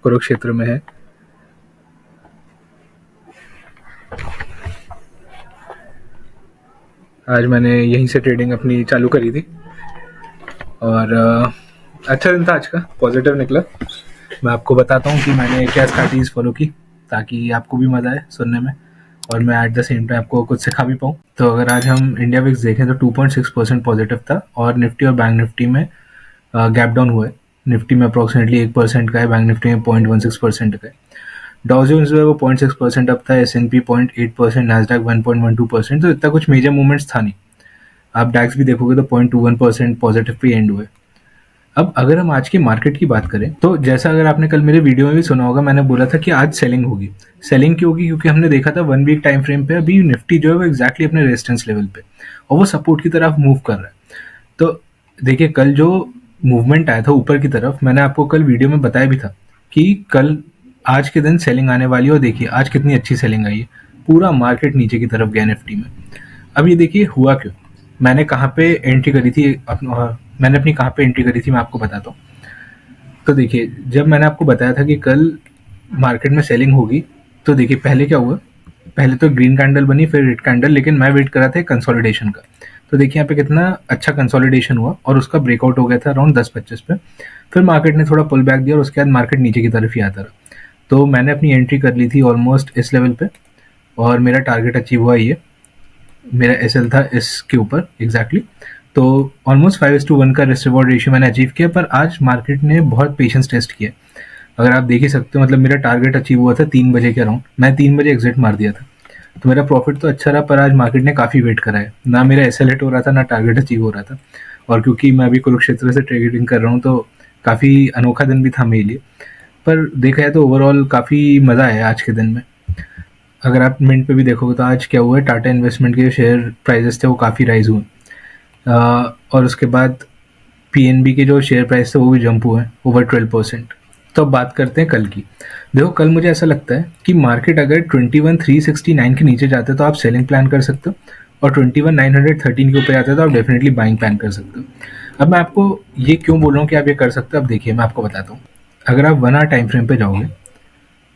कुरुक्षेत्र में है। आज मैंने यहीं से ट्रेडिंग अपनी चालू करी थी और अच्छा दिन था आज का, पॉजिटिव निकला। मैं आपको बताता हूँ कि मैंने क्या स्ट्रैटेजीज फॉलो की ताकि आपको भी मज़ा आए सुनने में और मैं एट द सेम टाइम आपको कुछ सिखा भी पाऊँ। तो अगर आज हम इंडिया विक्स देखें तो 2.6% पॉजिटिव था और निफ्टी और बैंक निफ्टी में गैप डाउन हुआ है। निफ्टी में अप्रॉक्सीमेटली 1% का है, बैंक निफ्टी में 0.16% का है। डाउ जोन्स जो है वो 0.6% अप था, S&P 0.8%, नैस्डैक 1.12%। तो इतना कुछ मेजर मूवमेंट्स था नहीं। आप डैक्स भी देखोगे तो 0.21% पॉजिटिव पे एंड हुए। अब अगर हम आज की मार्केट की बात करें तो जैसा अगर आपने कल मेरे वीडियो में भी सुना होगा, मैंने बोला था कि आज सेलिंग होगी। सेलिंग क्यों होगी? क्योंकि हमने देखा था 1 वीक टाइम फ्रेम पे अभी निफ्टी जो है वो एग्जैक्टली अपने रेजिस्टेंस लेवल पे और वो सपोर्ट की तरफ मूव कर रहा है। तो देखिए कल जो मूवमेंट आया था ऊपर की तरफ, मैंने आपको कल वीडियो में बताया भी था कि कल आज के दिन सेलिंग आने वाली है और देखिए आज कितनी अच्छी सेलिंग आई है। पूरा मार्केट नीचे की तरफ गया निफ्टी में। अब ये देखिए हुआ क्यों, मैंने कहाँ पे एंट्री करी थी, मैंने अपनी कहाँ पे एंट्री करी थी मैं आपको बताता हूँ। तो देखिए जब मैंने आपको बताया था कि कल मार्केट में सेलिंग होगी तो देखिए पहले क्या हुआ, पहले तो ग्रीन कैंडल बनी फिर रेड कैंडल, लेकिन मैं वेट कर रहा था कंसोलिडेशन का। तो देखिए यहाँ पे कितना अच्छा कंसोलिडेशन हुआ और उसका ब्रेकआउट हो गया था अराउंड 10-25 पे। फिर मार्केट ने थोड़ा पुल बैक दिया और उसके बाद मार्केट नीचे की तरफ ही आता रहा। तो मैंने अपनी एंट्री कर ली थी ऑलमोस्ट इस लेवल पे और मेरा टारगेट अचीव हुआ। ये मेरा एसएल था इसके ऊपर एग्जैक्टली। तो ऑलमोस्ट 5:1 का रिस्क रिवॉर्ड रेशियो मैंने अचीव किया। पर आज मार्केट ने बहुत पेशेंस टेस्ट किया, अगर आप देख ही सकते हो। मतलब मेरा टारगेट अचीव हुआ था 3 बजे के अराउंड, मैं 3 बजे एग्जिट मार दिया था। तो मेरा प्रॉफिट तो अच्छा रहा, पर आज मार्केट ने काफ़ी वेट करा है। ना मेरा एसएल हिट हो रहा था ना टारगेट अचीव हो रहा था। और क्योंकि मैं अभी कुरुक्षेत्र से ट्रेडिंग कर रहा हूँ तो काफ़ी अनोखा दिन भी था मेरे लिए। पर देखा जाए तो ओवरऑल काफ़ी मज़ा आया आज के दिन में। अगर आप मिनट पे भी देखोगे तो आज क्या हुआ है, टाटा इन्वेस्टमेंट के जो शेयर प्राइजेस थे वो काफ़ी राइज हुए और उसके बाद पीएनबी के जो शेयर प्राइस थे वो भी जंप हुए ओवर 12%। तो अब बात करते हैं कल की। देखो कल मुझे ऐसा लगता है कि मार्केट अगर 21,369 के नीचे जाते तो आप सेलिंग प्लान कर सकते हो और 21,913 के ऊपर जाते तो आप डेफिनेटली बाइंग प्लान कर सकते हो। अब मैं आपको ये क्यों बोल रहा हूँ कि आप ये कर सकते हो, अब देखिए मैं आपको बताता हूँ। अगर आप 1 आवर टाइम फ्रेम पे जाओगे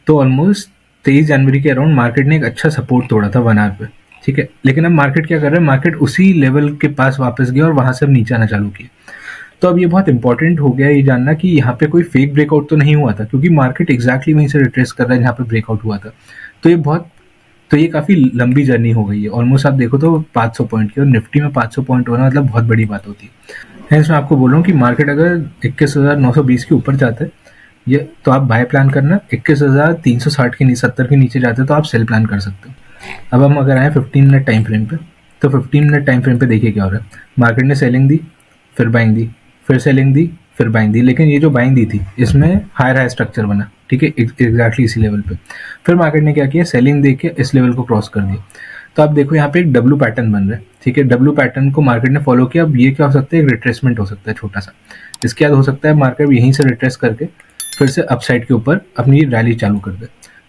तो ऑलमोस्ट 23 जनवरी के अराउंड मार्केट ने एक अच्छा सपोर्ट तोड़ा था 1 आवर पे, ठीक है। लेकिन अब मार्केट क्या कर रहा है, मार्केट उसी लेवल के पास वापस गया और वहां से अब नीचे आना चालू किया। तो अब ये बहुत इंपॉर्टेंट हो गया ये जानना कि यहाँ पे कोई फेक ब्रेकआउट तो नहीं हुआ था, क्योंकि मार्केट एग्जैक्टली वहीं से रिट्रेस कर रहा है जहाँ पे ब्रेकआउट हुआ था। तो ये काफ़ी लंबी जर्नी हो गई है। ऑलमोस्ट आप देखो तो 500 पॉइंट की, और निफ्टी में 500 पॉइंट होना मतलब बहुत बड़ी बात होती है। हेंस मैं आपको बोल रहा हूँ कि मार्केट अगर 21,920 के ऊपर जाता है ये तो आप बाय प्लान करना, 21,360 के 70 के नीचे जाते तो आप सेल प्लान कर सकते हो। अब हम अगर आए 15 मिनट टाइम फ्रेम पे, तो 15 मिनट टाइम फ्रेम पे देखिए क्या हो रहा है। मार्केट ने सेलिंग दी, फिर बाइंग दी, फिर सेलिंग दी, फिर बाइंग दी। लेकिन ये जो बाइंग दी थी इसमें हायर हाई स्ट्रक्चर बना, ठीक है, एग्जैक्टली इसी लेवल पे। फिर मार्केट ने क्या किया, सेलिंग दे के इस लेवल को क्रॉस कर दिया। तो आप देखो यहाँ पे एक डब्ल्यू पैटर्न बन रहा है, ठीक है। डब्ल्यू पैटर्न को मार्केट ने फॉलो किया। अब ये क्या हो सकता है, एक रिट्रेसमेंट हो सकता है छोटा सा। इसके बाद हो सकता है मार्केट यहीं से रिट्रेस करके फिर से अपसाइड के ऊपर अपनी रैली चालू कर दे।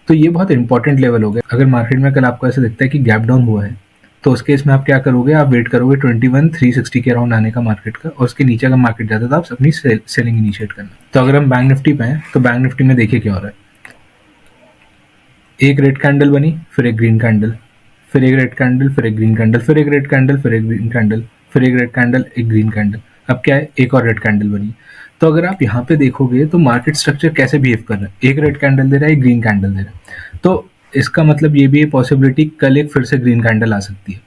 तो ये बहुत इंपॉर्टेंट लेवल हो गया। अगर मार्केट में कल आपको ऐसा दिखता है कि गैप डाउन हुआ है तो उस केस में आप क्या करोगे, आप वेट करोगे 21,360 के अराउंड आने का मार्केट का, और उसके नीचे अगर मार्केट जाता है तो आप अपनी सेलिंग इनिशिएट करना। तो अगर हम बैंक निफ्टी पे हैं तो बैंक निफ्टी में देखिए क्या हो रहा है। एक रेड कैंडल बनी, फिर एक ग्रीन कैंडल, फिर एक रेड कैंडल, फिर एक ग्रीन कैंडल, फिर एक रेड कैंडल, फिर एक ग्रीन कैंडल, फिर एक रेड कैंडल, एक ग्रीन कैंडल। अब क्या है, एक और रेड कैंडल बनी। तो अगर आप यहाँ पे देखोगे तो मार्केट स्ट्रक्चर कैसे बिहेव कर रहा है, एक रेड कैंडल दे रहा है, एक ग्रीन कैंडल दे रहा है। तो इसका मतलब ये भी है पॉसिबिलिटी कल एक फिर से ग्रीन कैंडल आ सकती है,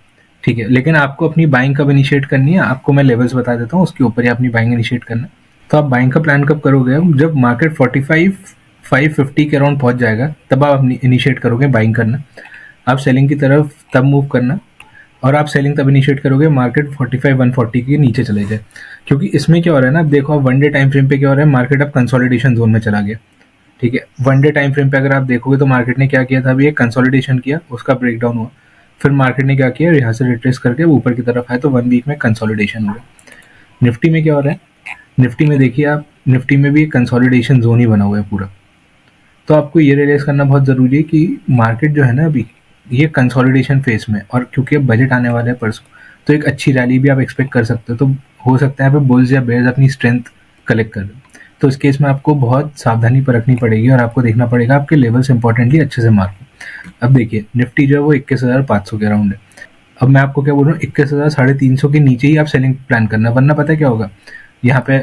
ठीक है। लेकिन आपको अपनी बाइंग कब इनिशिएट करनी है, आपको मैं लेवल्स बता देता हूँ, उसके ऊपर ही अपनी बाइंग इनिशिएट करना। तो आप बाइंग का प्लान कब करोगे, जब मार्केट 45,550 के अराउंड पहुंच जाएगा तब आप अपनी इनिशिएट करोगे बाइंग करना। आप सेलिंग की तरफ तब मूव करना, और आप सेलिंग तब इनिशिएट करोगे मार्केट 45,140 के नीचे चले जाए। क्योंकि इसमें क्या हो रहा है ना, अब देखो आप 1 डे टाइम फ्रेम पे क्या हो रहा है, मार्केट अब कंसोलिडेशन जोन में चला गया, ठीक है। 1 डे टाइम फ्रेम पे अगर आप देखोगे तो मार्केट ने क्या किया था, अभी एक कंसोलिडेशन किया, उसका ब्रेकडाउन हुआ, फिर मार्केट ने क्या किया, यहाँ से रिट्रेस करके ऊपर की तरफ आए तो 1 वीक में कंसोलिडेशन हुआ। निफ्टी में क्या हो रहा है, निफ्टी में देखिए आप, निफ्टी में भी एक कंसोलिडेशन जोन ही बना हुआ है पूरा। तो आपको ये रियलाइज करना बहुत ज़रूरी है कि मार्केट जो है ना अभी ये कंसोलिडेशन फेस में, और क्योंकि अब बजट आने वाला है परसों तो एक अच्छी रैली भी आप एक्सपेक्ट कर सकते हो। तो हो सकता है यहाँ पे बुल्स या बेयर्स अपनी स्ट्रेंथ कलेक्ट कर रहे हो। तो इस केस में आपको बहुत सावधानी बरतनी पड़ेगी और आपको देखना पड़ेगा आपके लेवल्स इंपॉर्टेंटली अच्छे से मार्क हो। अब देखिए निफ्टी जो है वो 21,500 के अराउंड है। अब मैं आपको क्या बोल रहा हूँ, 21,350 के नीचे ही आप सेलिंग प्लान करना, वरना पता है क्या होगा, यहाँ पे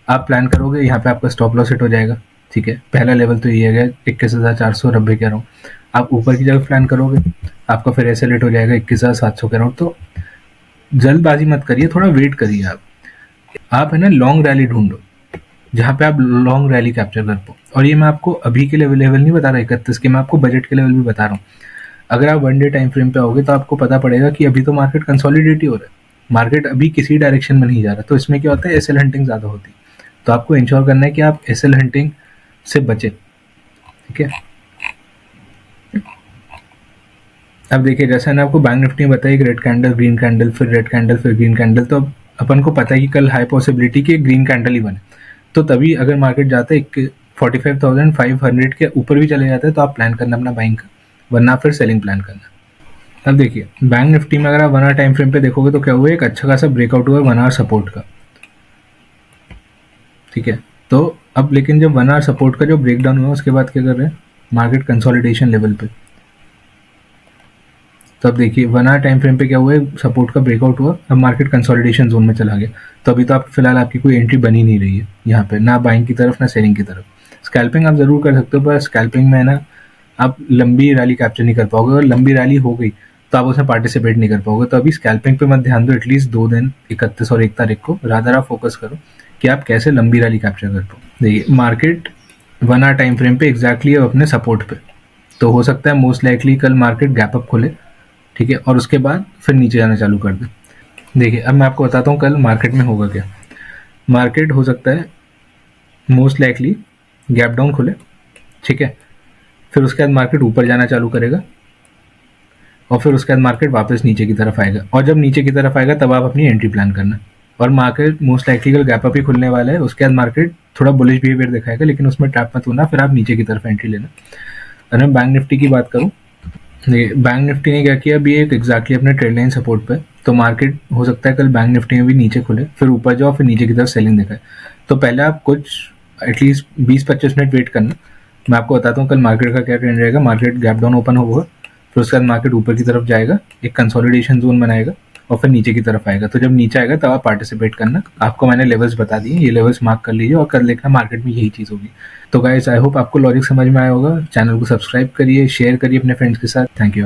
आप प्लान करोगे, यहाँ पे आपका स्टॉप लॉस हिट हो जाएगा। ठीक है, पहला लेवल तो ये है 21,490 के अराउंड। आप ऊपर की जगह प्लान करोगे, आपका फिर ऐसे लेट हो जाएगा 21,700 के अराउंड। तो जल्दबाजी मत करिए, थोड़ा वेट करिए। आप है ना लॉन्ग रैली ढूंढो जहाँ पे आप लॉन्ग रैली कैप्चर कर पाओ। और ये मैं आपको अभी के लेवल नहीं बता रहा 31 के, मैं आपको बजट के लेवल भी बता रहा हूँ। अगर आप 1 डे टाइम फ्रेम पे आओगे तो आपको पता पड़ेगा कि अभी तो मार्केट कंसोलिडेट ही हो रहा है, मार्केट अभी किसी डायरेक्शन में नहीं जा रहा। तो इसमें क्या होता है, एसएल हंटिंग ज़्यादा होती है। तो आपको इंश्योर करना है कि आप एसएल हंटिंग से बचे। ठीक है, अब देखिए जैसा ना आपको बैंक निफ्टी में बताया कि रेड कैंडल, ग्रीन कैंडल, फिर रेड कैंडल, फिर ग्रीन कैंडल, तो अब अपन को पता है कि कल हाई पॉसिबिलिटी कि ग्रीन कैंडल ही बने। तो तभी अगर मार्केट जाता है 45,500 के ऊपर भी चले जाते हैं तो आप प्लान करना अपना बाइंग का, वरना फिर सेलिंग प्लान करना। अब देखिए बैंक निफ्टी में अगर आप 1 आवर टाइम फ्रेम पे देखोगे तो क्या हुआ, एक अच्छा खासा ब्रेकआउट हुआ 1 आवर सपोर्ट का। ठीक है, तो अब लेकिन जब 1 आवर सपोर्ट का जो ब्रेकडाउन हुआ उसके बाद क्या कर रहे हैं, मार्केट कंसोलिडेशन लेवल पे। तो अब देखिए 1 आवर टाइम फ्रेम पे क्या हुआ है, सपोर्ट का ब्रेकआउट हुआ, अब मार्केट कंसोलिडेशन जोन में चला गया। तो अभी तो आप फिलहाल आपकी कोई एंट्री बनी नहीं रही है यहाँ पे, ना बाइंग की तरफ ना सेलिंग की तरफ। स्कैल्पिंग आप जरूर कर सकते हो, पर स्कैल्पिंग में ना आप लंबी रैली कैप्चर नहीं कर पाओगे, और लंबी रैली हो गई तो आप उसमें पार्टिसिपेट नहीं कर पाओगे। तो अभी स्कैल्पिंग पे मत ध्यान दो, एटलीस्ट 2 दिन 31 और 1 तारीख को। रादर आप फोकस करो कि आप कैसे लंबी रैली कैप्चर कर पाओ। देखिए मार्केट 1 आवर टाइम फ्रेम पे एग्जैक्टली है अपने सपोर्ट पे, तो हो सकता है मोस्ट लाइकली कल मार्केट गैप अप खोले। ठीक है, और उसके बाद फिर नीचे जाना चालू कर दे। देखिए अब मैं आपको बताता हूँ कल मार्केट में होगा क्या। मार्केट हो सकता है मोस्ट लाइकली गैप डाउन खुले। ठीक है, फिर उसके बाद मार्केट ऊपर जाना चालू करेगा, और फिर उसके बाद मार्केट वापस नीचे की तरफ आएगा, और जब नीचे की तरफ आएगा तब आप अपनी एंट्री प्लान करना। और मार्केट मोस्ट लाइकली कल गैप अप ही खुलने वाला है, उसके बाद मार्केट थोड़ा बुलिश बिहेवियर दिखाएगा, लेकिन उसमें ट्रैप मत होना, फिर आप नीचे की तरफ एंट्री लेना। अगर मैं बैंक निफ्टी की बात करूँ, बैंक निफ्टी ने क्या किया, अभी एक एग्जैक्टली अपने ट्रेड लाइन सपोर्ट पे, तो मार्केट हो सकता है कल बैंक निफ्टी में भी नीचे खुले, फिर ऊपर जाओ, फिर नीचे की तरफ सेलिंग दिखाए। तो पहले आप कुछ एटलीस्ट 20-25 मिनट वेट करना। मैं आपको बताता हूँ कल मार्केट का क्या ट्रेंड रहेगा। मार्केट गैप डाउन ओपन होगा, फिर उसके बाद मार्केट ऊपर की तरफ जाएगा, एक कंसोलिडेशन जोन बनाएगा, और फिर नीचे की तरफ आएगा। तो जब नीचे आएगा तब आप पार्टिसिपेट करना। आपको मैंने लेवल्स बता दिए, ये लेवल्स मार्क कर लीजिए, और कल देखना मार्केट में यही चीज़ होगी। तो गाइस आई होप आपको लॉजिक समझ में आया होगा। चैनल को सब्सक्राइब करिए, शेयर करिए अपने फ्रेंड्स के साथ। Thank you.